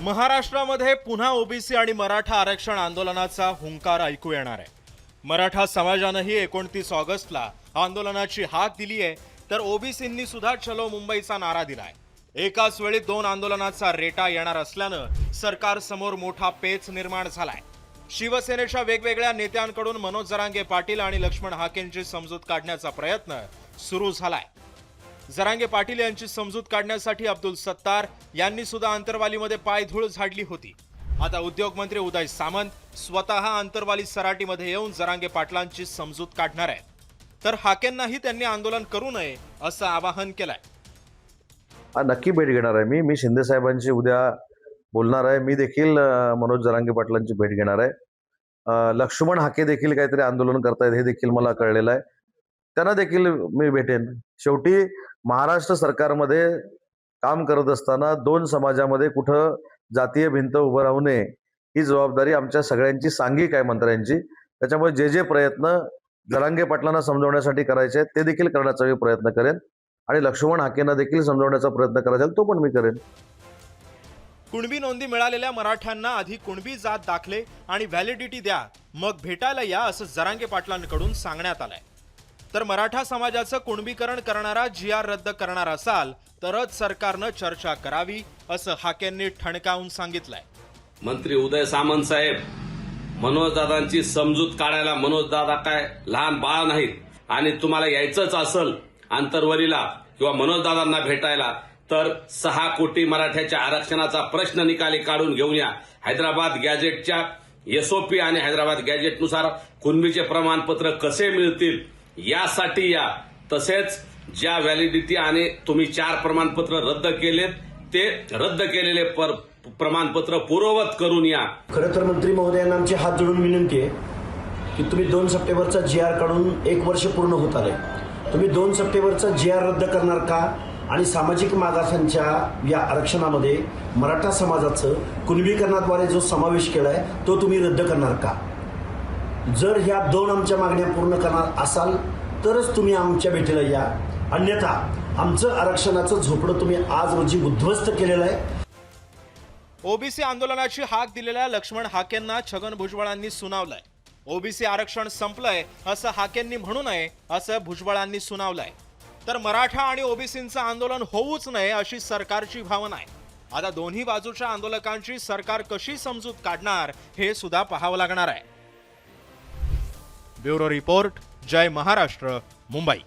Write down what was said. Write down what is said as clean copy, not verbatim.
महाराष्ट्रामध्ये पुन्हा ओबीसी आणि मराठा आरक्षण आंदोलनाचा हुंकार ऐकू येणार आहे। मराठा समाजानेही 29 ऑगस्टला आंदोलनाची हाक दिली आहे, तर ओबीसींनी सुद्धा चलो मुंबईचा नारा दिलाय। एकाच वेळी दोन आंदोलनाचा रेटा येणार असल्यानं सरकार समोर मोठा पेच निर्माण झालाय। शिवसेनेच्या वेगवेगळ्या नेत्यांकडून मनोज जरांगे पाटील आणि लक्ष्मण हाकेंची समजूत काढण्याचा प्रयत्न सुरू झालाय। जरांगे पाटील यांची समजूत काढण्यासाठी अब्दुल सत्तार यांनी सुद्धा अंतरवालीमध्ये पायधूळ झाडली होती। आता उद्योग मंत्री उदय सामंत स्वतः अंतरवाली सराटीमध्ये येऊन जरांगे पाटलांची समजूत काढणार आहेत, तर हाकेंनाही त्यांनी आंदोलन करू नये असं आवाहन केलंय। नक्की भेट घेणार आहे मी शिंदे साहेबांची उद्या बोलणार आहे। मी देखील मनोज जरांगे पाटलांची भेट घेणार आहे। लक्ष्मण हाके देखील काहीतरी आंदोलन करतायत हे देखील मला कळलेलं आहे, त्यांना देखील मी भेटेन। शेवटी महाराष्ट्र सरकारमध्ये काम करत असताना दोन समाजामध्ये कुठं जातीय भिंत उभं राहू नये ही जबाबदारी आमच्या सगळ्यांची सांघिक आहे, मंत्र्यांची। त्याच्यामुळे जे प्रयत्न जरांगे पाटलांना समजवण्यासाठी करायचे आहेत ते देखील करण्याचा मी प्रयत्न करेन आणि लक्ष्मण हाकेंना देखील समजवण्याचा प्रयत्न करायचा तो पण मी करेन। कुणबी नोंदी मिळालेल्या मराठ्यांना आधी कुणबी जात दाखले आणि व्हॅलिडिटी द्या, मग भेटायला या असं जरांगे पाटलांकडून सांगण्यात आलंय। तर मराठा समाजाचं कुणबीकरण करणारा GR रद्द करणार असाल तरच सरकारनं चर्चा करावी असं हाकेंनी ठणकावून सांगितलंय। मंत्री उदय सामंत साहेब, मनोज दादांची समजूत काढायला मनोज दादा काय लहान बाळ नाहीत, आणि तुम्हाला यायचंच असेल आंतरवलीला किंवा मनोज दादांना भेटायला तर 6 कोटी मराठ्याच्या आरक्षणाचा प्रश्न निकाली काढून घेऊन या। हैदराबाद गॅजेटच्या SOP आणि हैदराबाद गॅजेटनुसार कुणबीचे प्रमाणपत्र कसे मिळतील यासाठी या। तसेच ज्या व्हॅलिडिटी आणि तुम्ही 4 प्रमाणपत्र रद्द केलेत ते रद्द केलेले प्रमाणपत्र पूर्ववत करून या। खरं तर मंत्री महोदयांना आमची हात जोडून विनंती आहे की तुम्ही 2 सप्टेंबरचा GR काढून 1 वर्ष पूर्ण होत आले, तुम्ही 2 सप्टेंबरचा GR रद्द करणार का? आणि सामाजिक मागासांच्या या आरक्षणामध्ये मराठा समाजाचं कुणबीकरणाद्वारे जो समावेश केलाय तो तुम्ही रद्द करणार का? जर ह्या 2 आमच्या मागण्या पूर्ण करणार असाल तरच तुम्ही आमच्या भेटीला या, अन्यथा आमचं आरक्षणाचं झोपडं तुम्ही आज रोजी उद्ध्वस्त केलेलं आहे। ओबीसी आंदोलनाची हाक दिलेल्या लक्ष्मण हाकेंना छगन भुजबळांनी सुनावलंय। ओबीसी आरक्षण संपलंय असं हाकेंनी म्हणू नये असं भुजबळांनी सुनावलंय। तर मराठा आणि ओबीसींचं आंदोलन होऊच नये अशी सरकारची भावना आहे। आता दोन्ही बाजूच्या आंदोलकांची सरकार कशी समजूत काढणार हे सुद्धा पाहावं लागणार आहे। ब्युरो रिपोर्ट, जय महाराष्ट्र, मुंबई।